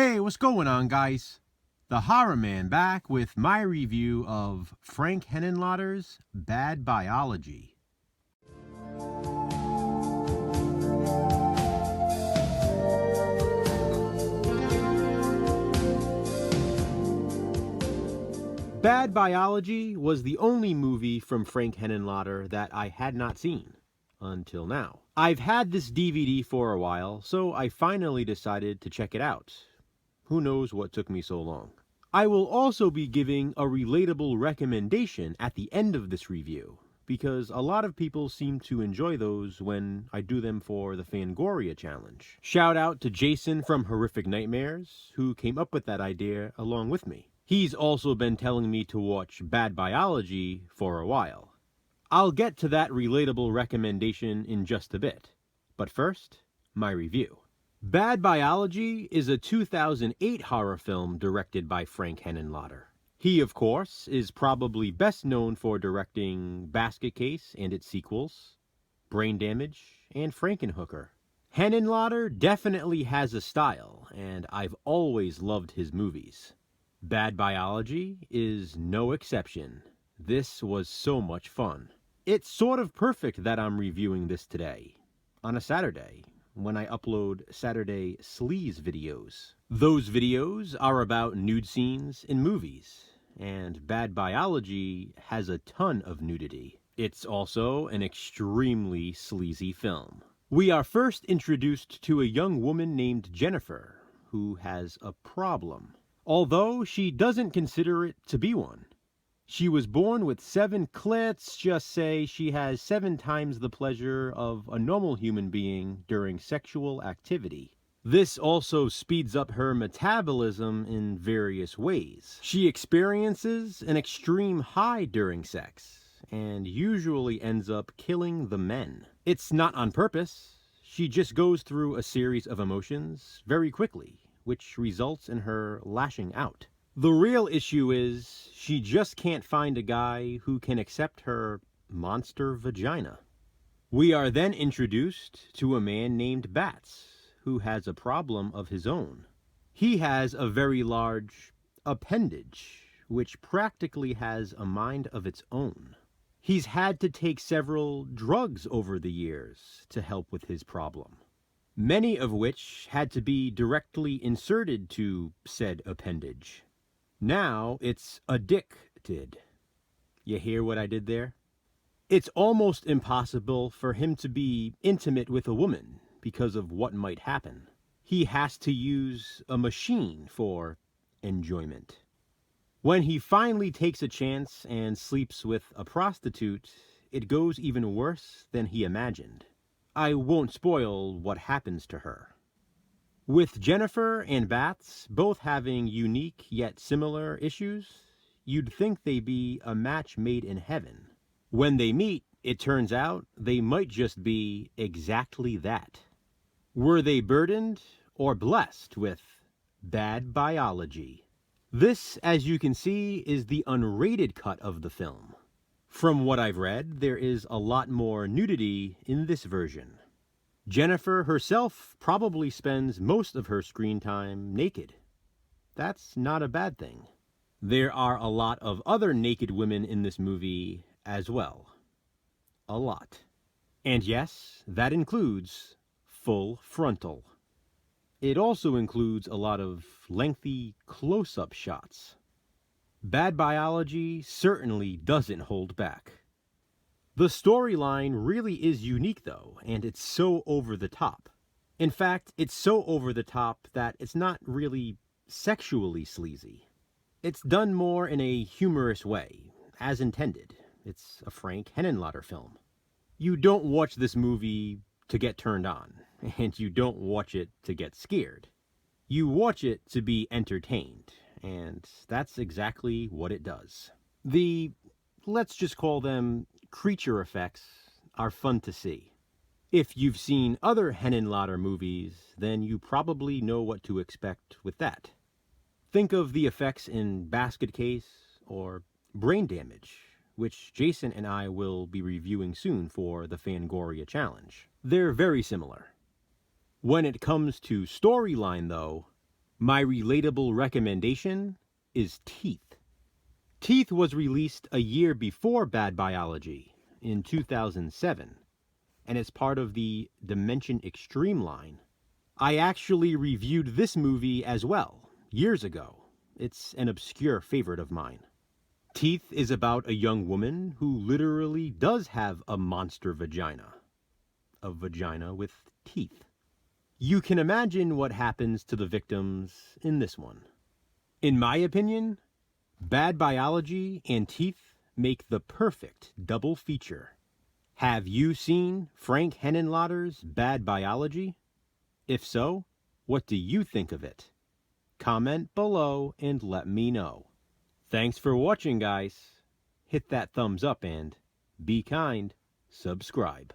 Hey, what's going on, guys? The Horror Man back with my review of Frank Henenlotter's Bad Biology. Bad Biology was the only movie from Frank Henenlotter that I had not seen until now. I've had this DVD for a while, so I finally decided to check it out. Who knows what took me so long. I will also be giving a relatable recommendation at the end of this review, because a lot of people seem to enjoy those when I do them for the Fangoria challenge. Shout out to Jason from Horrific Nightmares, who came up with that idea along with me. He's also been telling me to watch Bad Biology for a while. I'll get to that relatable recommendation in just a bit, but first, my review. Bad Biology is a 2008 horror film directed by Frank Henenlotter. He, of course, is probably best known for directing Basket Case and its sequels, Brain Damage, and Frankenhooker. Henenlotter definitely has a style, and I've always loved his movies. Bad Biology is no exception. This was so much fun. It's sort of perfect that I'm reviewing this today, on a Saturday, when I upload Saturday Sleaze videos. Those videos are about nude scenes in movies, and Bad Biology has a ton of nudity. It's also an extremely sleazy film. We are first introduced to a young woman named Jennifer, who has a problem, although she doesn't consider it to be one. She was born with 7 clits, just say she has 7 times the pleasure of a normal human being during sexual activity. This also speeds up her metabolism in various ways. She experiences an extreme high during sex, and usually ends up killing the men. It's not on purpose. She just goes through a series of emotions very quickly, which results in her lashing out. The real issue is she just can't find a guy who can accept her monster vagina. We are then introduced to a man named Bats, who has a problem of his own. He has a very large appendage, which practically has a mind of its own. He's had to take several drugs over the years to help with his problem, many of which had to be directly inserted to said appendage. Now it's addicted. You hear what I did there? It's almost impossible for him to be intimate with a woman because of what might happen. He has to use a machine for enjoyment. When he finally takes a chance and sleeps with a prostitute, it goes even worse than he imagined. I won't spoil what happens to her. With Jennifer and Bats both having unique yet similar issues, you'd think they'd be a match made in heaven. When they meet, it turns out they might just be exactly that. Were they burdened or blessed with bad biology? This, as you can see, is the unrated cut of the film. From what I've read, there is a lot more nudity in this version. Jennifer herself probably spends most of her screen time naked. That's not a bad thing. There are a lot of other naked women in this movie as well. A lot. And yes, that includes full frontal. It also includes a lot of lengthy close-up shots. Bad Biology certainly doesn't hold back. The storyline really is unique though, and it's so over the top. In fact, it's so over the top that it's not really sexually sleazy. It's done more in a humorous way, as intended. It's a Frank Henenlotter film. You don't watch this movie to get turned on, and you don't watch it to get scared. You watch it to be entertained, and that's exactly what it does. Let's just call them creature effects, are fun to see. If you've seen other Henenlotter movies, then you probably know what to expect with that. Think of the effects in Basket Case or Brain Damage, which Jason and I will be reviewing soon for the Fangoria challenge. They're very similar. When it comes to storyline though, My relatable recommendation is Teeth. Teeth was released a year before Bad Biology, in 2007, and is part of the Dimension Extreme line. I actually reviewed this movie as well, years ago. It's an obscure favorite of mine. Teeth is about a young woman who literally does have a monster vagina. A vagina with teeth. You can imagine what happens to the victims in this one. In my opinion, Bad Biology and Teeth make the perfect double feature. Have you seen Frank Henenlotter's Bad Biology? If so, what do you think of it? Comment below and let me know. Thanks for watching, guys. Hit that thumbs up and be kind. Subscribe.